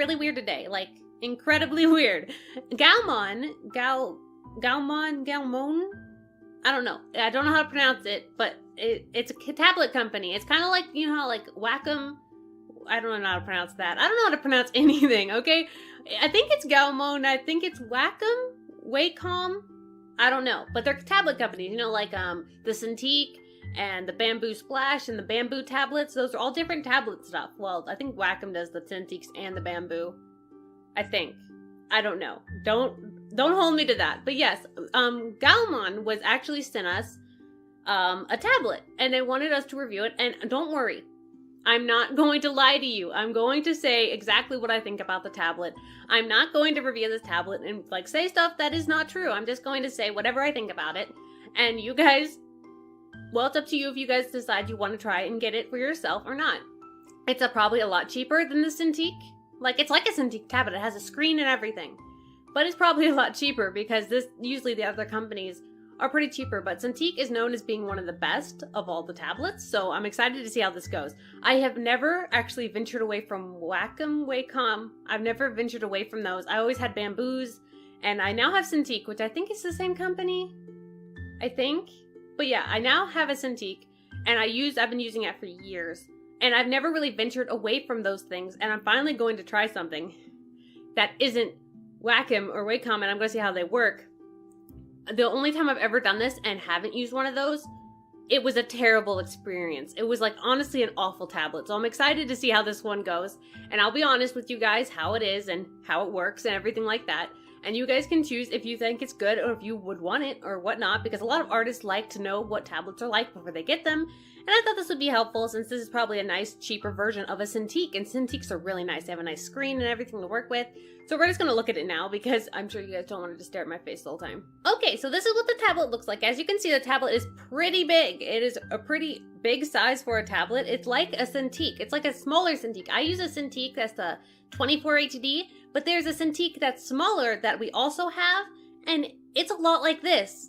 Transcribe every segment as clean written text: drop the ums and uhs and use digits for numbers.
really weird today. Like, incredibly weird. Gaomon? I don't know. I don't know how to pronounce it, but it's a tablet company. It's kind of like, you know how like Wacom... I don't know how to pronounce that. I don't know how to pronounce anything, okay? I think it's Gaomon. I think it's Wacom. I don't know. But they're tablet companies, you know, like the Cintiq and the Bamboo Splash and the Bamboo tablets. Those are all different tablet stuff. Well, I think Wacom does the Cintiqs and the Bamboo. I think. I don't know. Don't hold me to that. But yes, Gaomon was actually sent us a tablet, and they wanted us to review it. And don't worry, I'm not going to lie to you. I'm going to say exactly what I think about the tablet. I'm not going to review this tablet and like say stuff that is not true. I'm just going to say whatever I think about it. And you guys, well, it's up to you if you guys decide you want to try it and get it for yourself or not. It's probably a lot cheaper than the Cintiq. Like, it's like a Cintiq tablet. It has a screen and everything. But it's probably a lot cheaper because usually the other companies are pretty cheaper, but Cintiq is known as being one of the best of all the tablets, so I'm excited to see how this goes. I have never actually ventured away from Wacom. I've never ventured away from those. I always had Bamboos, and I now have Cintiq, which I think is the same company. I think. But yeah, I now have a Cintiq, and I've been using it for years, and I've never really ventured away from those things, and I'm finally going to try something that isn't Wacom or Wacom, and I'm going to see how they work. The only time I've ever done this and haven't used one of those, it was a terrible experience. It was like honestly an awful tablet. So I'm excited to see how this one goes. And I'll be honest with you guys how it is and how it works and everything like that. And you guys can choose if you think it's good or if you would want it or whatnot, because a lot of artists like to know what tablets are like before they get them. And I thought this would be helpful since this is probably a nice, cheaper version of a Cintiq. And Cintiqs are really nice. They have a nice screen and everything to work with. So we're just going to look at it now because I'm sure you guys don't want to just stare at my face the whole time. Okay, so this is what the tablet looks like. As you can see, the tablet is pretty big. It is a pretty big size for a tablet. It's like a Cintiq. It's like a smaller Cintiq. I use a Cintiq that's the 24 HD, but there's a Cintiq that's smaller that we also have, and it's a lot like this.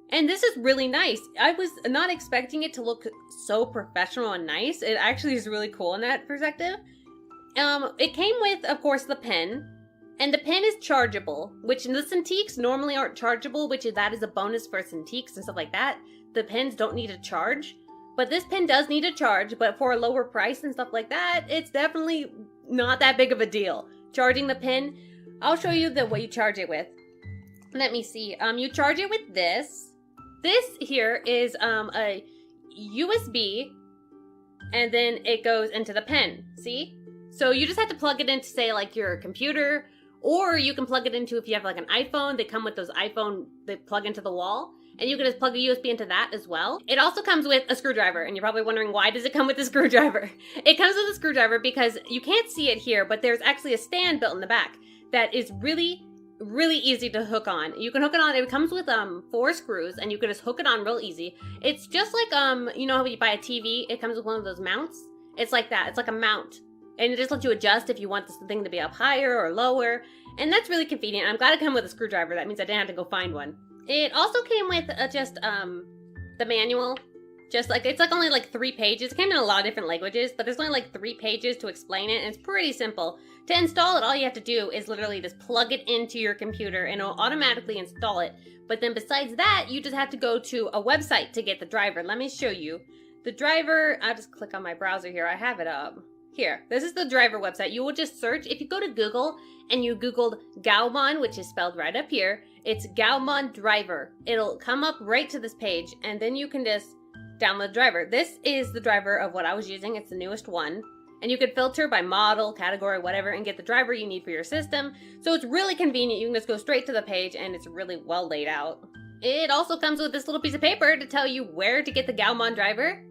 And this is really nice. I was not expecting it to look so professional and nice. It actually is really cool in that perspective. It came with, of course, the pen. And the pen is chargeable, which in the Cintiqs normally aren't chargeable, that is a bonus for Cintiqs and stuff like that. The pens don't need a charge. But this pen does need a charge, but for a lower price and stuff like that, it's definitely not that big of a deal. Charging the pen, I'll show you what you charge it with. Let me see. You charge it with this. This here is a USB, and then it goes into the pen. See? So you just have to plug it into, say, like your computer, or you can plug it into, if you have like an iPhone, they come with those iPhone that plug into the wall, and you can just plug a USB into that as well. It also comes with a screwdriver, and you're probably wondering, why does it come with a screwdriver? It comes with a screwdriver because you can't see it here, but there's actually a stand built in the back that is really easy to hook on. You can hook it on. It comes with 4 screws, and you can just hook it on real easy. It's just like you know how you buy a TV, it comes with one of those mounts? It's like that. It's like a mount. And it just lets you adjust if you want this thing to be up higher or lower. And that's really convenient. I'm glad it came with a screwdriver. That means I didn't have to go find one. It also came with just the manual. Just like, it's like only like 3 pages. It came in a lot of different languages, but there's only like 3 pages to explain it. And it's pretty simple. To install it, all you have to do is literally just plug it into your computer and it'll automatically install it. But then besides that, you just have to go to a website to get the driver. Let me show you. The driver, I'll just click on my browser here. I have it up. Here, this is the driver website. You will just search, if you go to Google and you Googled Gaomon, which is spelled right up here, it's Gaomon driver. It'll come up right to this page, and then you can just download the driver. This is the driver of what I was using. It's the newest one. And you can filter by model, category, whatever, and get the driver you need for your system. So it's really convenient. You can just go straight to the page, and it's really well laid out. It also comes with this little piece of paper to tell you where to get the Gaomon driver.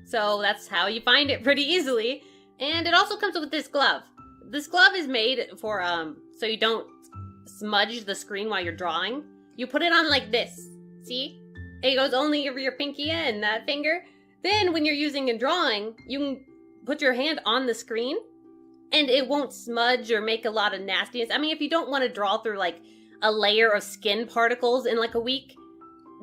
So that's how you find it pretty easily. And it also comes with this glove. This glove is made for, so you don't smudge the screen while you're drawing. You put it on like this. See? It goes only over your pinky and that finger. Then when you're using a drawing, you can put your hand on the screen and it won't smudge or make a lot of nastiness. I mean, if you don't want to draw through like a layer of skin particles in like a week,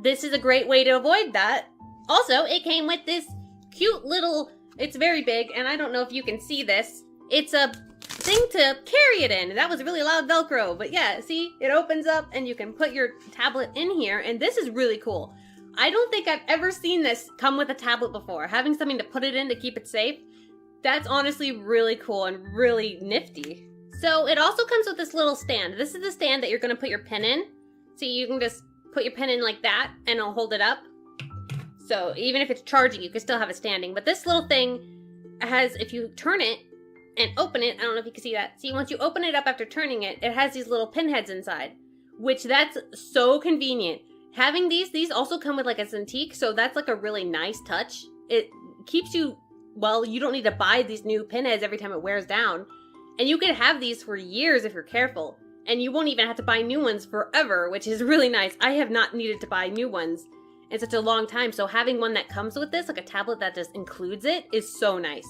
this is a great way to avoid that. Also, it came with this cute little... It's very big, and I don't know if you can see this. It's a thing to carry it in. That was really loud Velcro, but yeah, see, it opens up and you can put your tablet in here, and this is really cool. I don't think I've ever seen this come with a tablet before. Having something to put it in to keep it safe, that's honestly really cool and really nifty. So it also comes with this little stand. This is the stand that you're gonna put your pen in. So you can just put your pen in like that and it'll hold it up. So even if it's charging, you can still have it standing. But this little thing has, if you turn it and open it, I don't know if you can see that. See, once you open it up after turning it, it has these little pin heads inside, which that's so convenient. Having these also come with like a Cintiq, so that's like a really nice touch. It keeps you, well, you don't need to buy these new pin heads every time it wears down. And you can have these for years if you're careful. And you won't even have to buy new ones forever, which is really nice. I have not needed to buy new ones in such a long time. So having one that comes with this, like a tablet that just includes it, is so nice.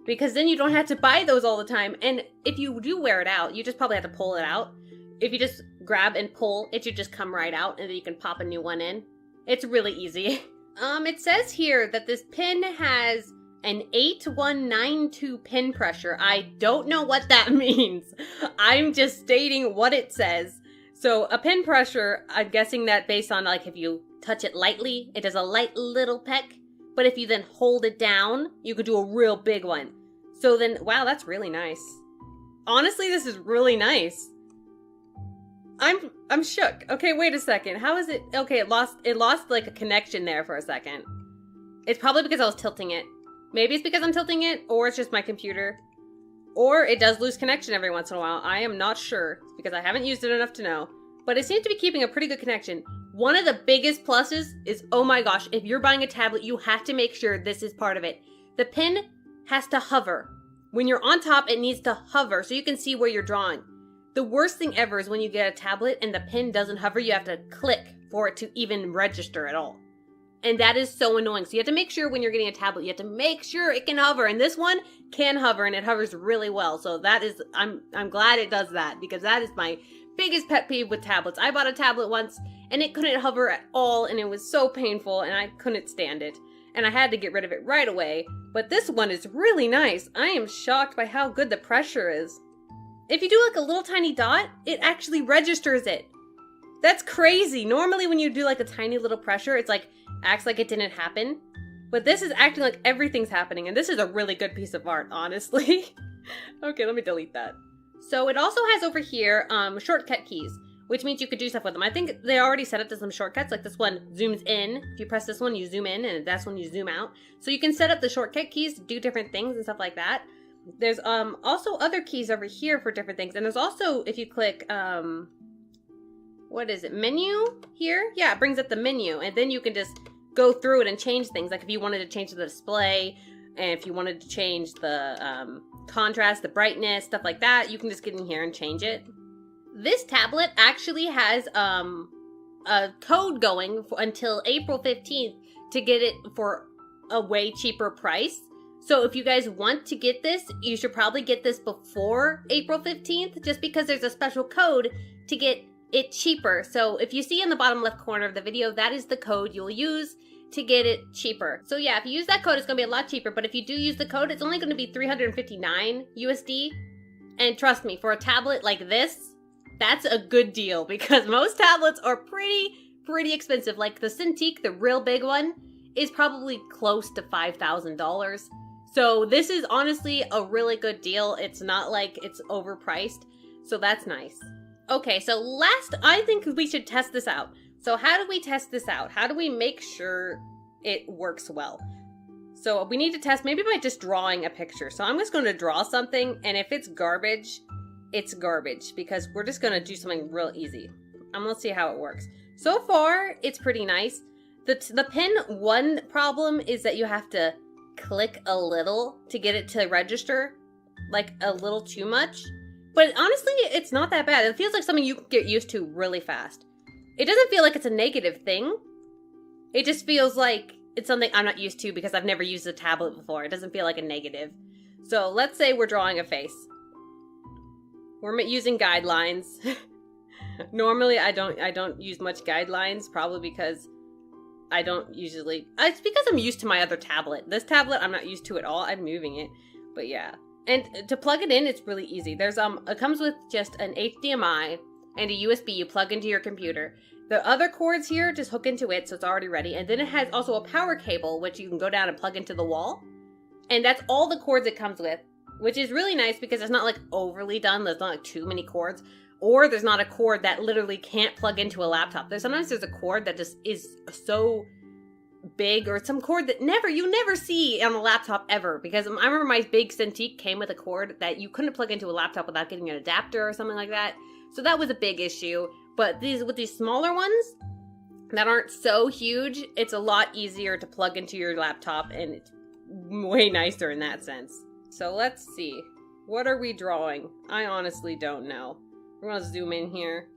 Because then you don't have to buy those all the time. And if you do wear it out, you just probably have to pull it out. If you just grab and pull, it should just come right out and then you can pop a new one in. It's really easy. It says here that this pin has an 8192 pin pressure. I don't know what that means. I'm just stating what it says. So a pin pressure, I'm guessing that based on like if you touch it lightly, it does a light little peck. But if you then hold it down, you could do a real big one. So then, wow, that's really nice. Honestly, this is really nice. I'm shook. Okay, wait a second. How is it? Okay, it lost like a connection there for a second. It's probably because I was tilting it. Maybe it's because I'm tilting it, or it's just my computer. Or it does lose connection every once in a while. I am not sure, because I haven't used it enough to know. But it seems to be keeping a pretty good connection. One of the biggest pluses is, oh my gosh, if you're buying a tablet, you have to make sure this is part of it. The pen has to hover. When you're on top, it needs to hover so you can see where you're drawing. The worst thing ever is when you get a tablet and the pen doesn't hover, you have to click for it to even register at all. And that is so annoying. So you have to make sure when you're getting a tablet, you have to make sure it can hover. And this one can hover, and it hovers really well. So that is, I'm glad it does that, because that is my biggest pet peeve with tablets. I bought a tablet once and it couldn't hover at all, and it was so painful and I couldn't stand it. And I had to get rid of it right away. But this one is really nice. I am shocked by how good the pressure is. If you do like a little tiny dot, it actually registers it. That's crazy. Normally when you do like a tiny little pressure, it's like, acts like it didn't happen. But this is acting like everything's happening, and this is a really good piece of art, honestly. Okay, let me delete that. So it also has over here shortcut keys, which means you could do stuff with them. I think they already set up to some shortcuts, like this one zooms in. If you press this one, you zoom in, and that's when you zoom out. So you can set up the shortcut keys to do different things and stuff like that. There's also other keys over here for different things. And there's also, if you click, what is it, menu here? Yeah, it brings up the menu, and then you can just go through it and change things. Like if you wanted to change the display, and if you wanted to change the contrast, the brightness, stuff like that, you can just get in here and change it. This tablet actually has a code going until April 15th to get it for a way cheaper price. So if you guys want to get this, you should probably get this before April 15th, just because there's a special code to get it cheaper. So if you see in the bottom left corner of the video, that is the code you'll use to get it cheaper. So yeah, if you use that code, it's gonna be a lot cheaper, but if you do use the code, it's only gonna be 359 USD. And trust me, for a tablet like this, that's a good deal, because most tablets are pretty expensive. Like the Cintiq, the real big one, is probably close to $5,000. So this is honestly a really good deal. It's not like it's overpriced, so that's nice. Okay, so last, I think we should test this out. So how do we test this out? How do we make sure it works well? So we need to test maybe by just drawing a picture. So I'm just going to draw something, and if it's garbage, it's garbage, because we're just going to do something real easy. I'm going to see how it works. So far, it's pretty nice. The pen one problem is that you have to click a little to get it to register, like a little too much. But honestly, it's not that bad. It feels like something you can get used to really fast. It doesn't feel like it's a negative thing. It just feels like it's something I'm not used to because I've never used a tablet before. It doesn't feel like a negative. So let's say we're drawing a face. We're using guidelines. Normally, I don't use much guidelines, probably because I don't usually... It's because I'm used to my other tablet. This tablet, I'm not used to at all. I'm moving it. But yeah. And to plug it in, it's really easy. It comes with just an HDMI and a USB you plug into your computer. The other cords here just hook into it, so it's already ready. And then it has also a power cable, which you can go down and plug into the wall. And that's all the cords it comes with, which is really nice because it's not like overly done. There's not like too many cords. Or there's not a cord that literally can't plug into a laptop. Sometimes there's a cord that just is so big, or some cord that you never see on a laptop ever. Because I remember my big Cintiq came with a cord that you couldn't plug into a laptop without getting an adapter or something like that. So that was a big issue. But with these smaller ones that aren't so huge, it's a lot easier to plug into your laptop, and it's way nicer in that sense. So let's see. What are we drawing? I honestly don't know. We're gonna zoom in here.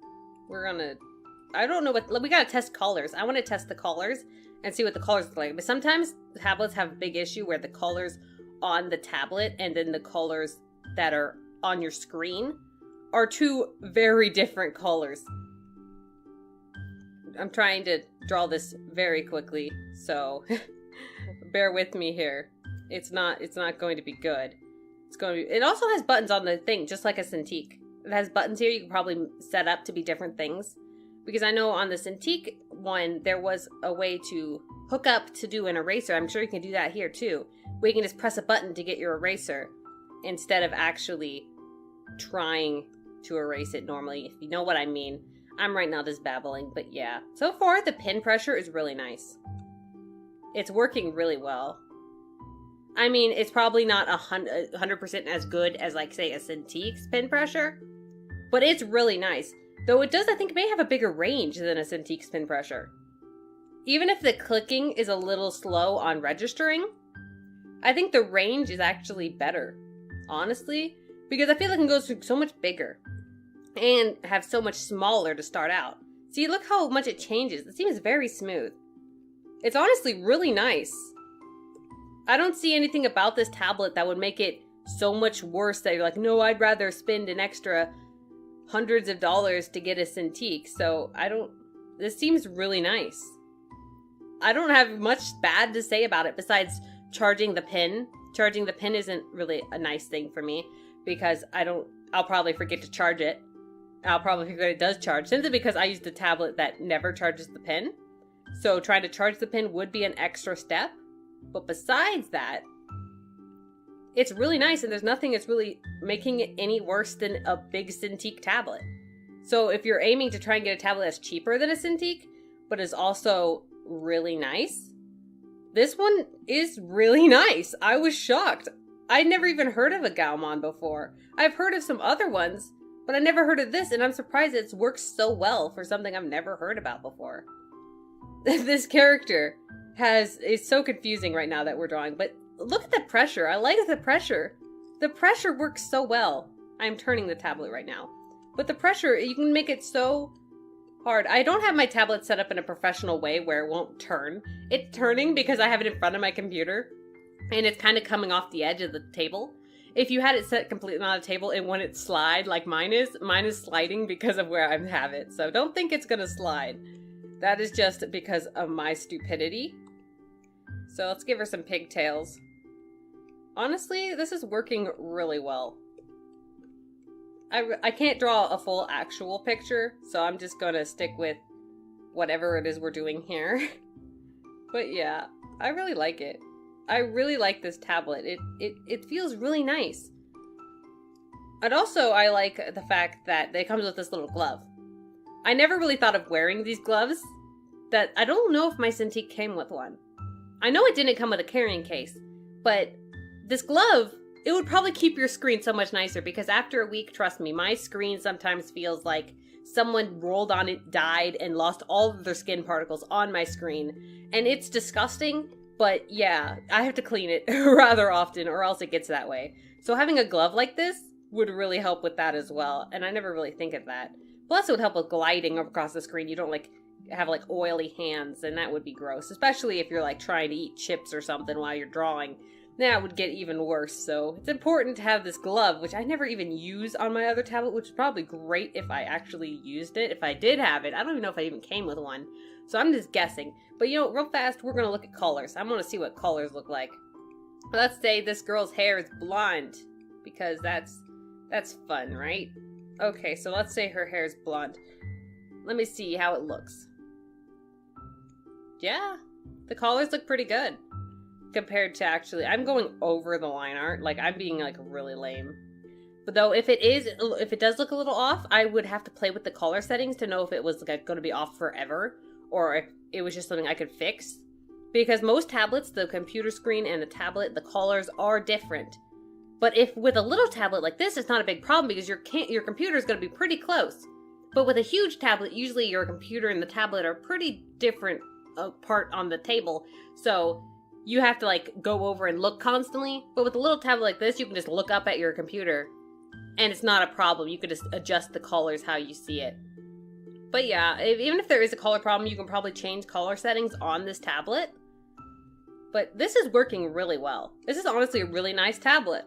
I don't know we gotta test colors. I want to test the colors and see what the colors look like. But sometimes tablets have a big issue where the colors on the tablet and then the colors that are on your screen are two very different colors. I'm trying to draw this very quickly, so bear with me here. It's not going to be good. It also has buttons on the thing, just like a Cintiq. It has buttons here you can probably set up to be different things. Because I know on the Cintiq one, there was a way to hook up to do an eraser. I'm sure you can do that here too. Where you can just press a button to get your eraser instead of actually trying to erase it normally, if you know what I mean. I'm right now just babbling, but yeah. So far, the pen pressure is really nice. It's working really well. I mean, it's probably not 100% as good as, like, say, a Cintiq's pen pressure, but it's really nice. Though it does, I think, may have a bigger range than a Cintiq's pen pressure. Even if the clicking is a little slow on registering, I think the range is actually better, honestly, because I feel like it can go so much bigger and have so much smaller to start out. See, look how much it changes. It seems very smooth. It's honestly really nice. I don't see anything about this tablet that would make it so much worse that you're like, no, I'd rather spend an extra hundreds of dollars to get a Cintiq. So this seems really nice. I don't have much bad to say about it besides charging the pin. Charging the pin isn't really a nice thing for me because I'll probably forget to charge it. I'll probably forget it does charge, simply because I use the tablet that never charges the pin. So trying to charge the pin would be an extra step. But besides that, it's really nice, and there's nothing that's really making it any worse than a big Cintiq tablet. So if you're aiming to try and get a tablet that's cheaper than a Cintiq, but is also really nice, this one is really nice. I was shocked. I'd never even heard of a Gaomon before. I've heard of some other ones, but I never heard of this, and I'm surprised it's worked so well for something I've never heard about before. This character is so confusing right now that we're drawing, but look at the pressure. I like the pressure. The pressure works so well. I'm turning the tablet right now. But the pressure, you can make it so hard. I don't have my tablet set up in a professional way where it won't turn. It's turning because I have it in front of my computer, and it's kind of coming off the edge of the table. If you had it set completely on the table, it wouldn't slide like mine is. Mine is sliding because of where I have it. So don't think it's gonna slide. That is just because of my stupidity. So let's give her some pigtails. Honestly, this is working really well. I can't draw a full actual picture, so I'm just gonna stick with whatever it is we're doing here. But yeah, I really like it. I really like this tablet. It feels really nice. And also, I like the fact that it comes with this little glove. I never really thought of wearing these gloves. I don't know if my Cintiq came with one. I know it didn't come with a carrying case, but this glove, it would probably keep your screen so much nicer, because after a week, trust me, my screen sometimes feels like someone rolled on it, died, and lost all of their skin particles on my screen. And it's disgusting, but yeah, I have to clean it rather often or else it gets that way. So having a glove like this would really help with that as well, and I never really think of that. Plus it would help with gliding across the screen. You don't have oily hands, and that would be gross, especially if you're trying to eat chips or something while you're drawing. That would get even worse. So it's important to have this glove, which I never even use on my other tablet, which is probably great if I actually used it. If I did have it, I don't even know if I even came with one, so I'm just guessing. But real fast, we're gonna look at colors. I'm gonna see what colors look like. Let's say this girl's hair is blonde. because that's fun, right? Okay, so let's say her hair's blonde. Let me see how it looks. Yeah, the collars look pretty good compared to actually, I'm going over the line art. Like, I'm being like really lame. But though, if it does look a little off, I would have to play with the color settings to know if it was like going to be off forever or if it was just something I could fix. Because most tablets, the computer screen and the tablet, the colors are different. But if with a little tablet like this, it's not a big problem because your computer is going to be pretty close. But with a huge tablet, usually your computer and the tablet are pretty different apart on the table. So you have to like go over and look constantly. But with a little tablet like this, you can just look up at your computer and it's not a problem. You could just adjust the colors how you see it. But yeah, even if there is a color problem, you can probably change color settings on this tablet. But this is working really well. This is honestly a really nice tablet.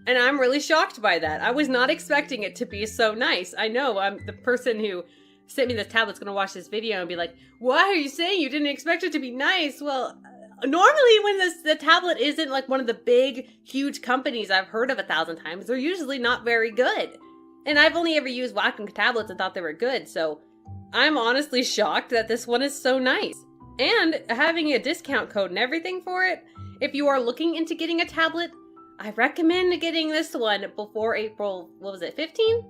And I'm really shocked by that. I was not expecting it to be so nice. I know the person who sent me this tablet's gonna watch this video and be like, why are you saying you didn't expect it to be nice? Well, normally when the tablet isn't like one of the big, huge companies I've heard of 1,000 times, they're usually not very good. And I've only ever used Wacom tablets and thought they were good, so I'm honestly shocked that this one is so nice. And having a discount code and everything for it, if you are looking into getting a tablet, I recommend getting this one before April, 15th?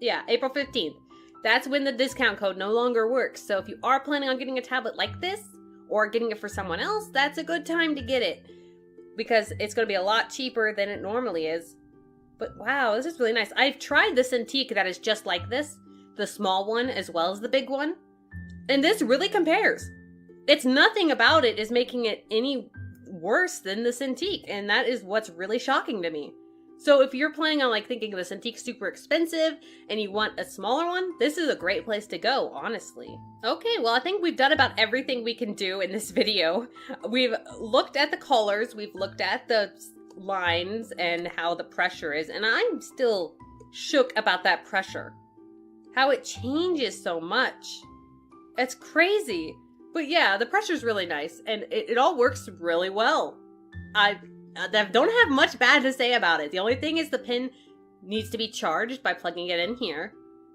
Yeah, April 15th. That's when the discount code no longer works. So if you are planning on getting a tablet like this, or getting it for someone else, that's a good time to get it. Because it's going to be a lot cheaper than it normally is. But wow, this is really nice. I've tried the Cintiq that is just like this. The small one as well as the big one. And this really compares. It's nothing about it is making it any worse than the Cintiq, and that is what's really shocking to me. So if you're planning on like thinking the Cintiq's super expensive and you want a smaller one, this is a great place to go, honestly. Okay, well I think we've done about everything we can do in this video. We've looked at the colors, we've looked at the lines and how the pressure is, and I'm still shook about that pressure. How it changes so much. It's crazy. But yeah, the pressure's really nice, and it all works really well. I don't have much bad to say about it. The only thing is the pin needs to be charged by plugging it in here.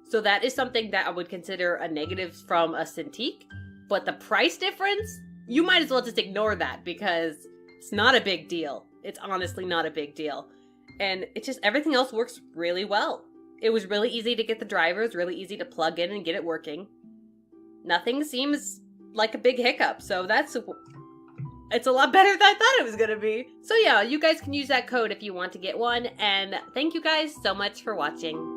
So that is something that I would consider a negative from a Cintiq. But the price difference, you might as well just ignore that because it's not a big deal. It's honestly not a big deal. And it's just everything else works really well. It was really easy to get the drivers, really easy to plug in and get it working. Nothing seems like a big hiccup, so it's a lot better than I thought it was gonna be. So yeah, you guys can use that code if you want to get one, and thank you guys so much for watching.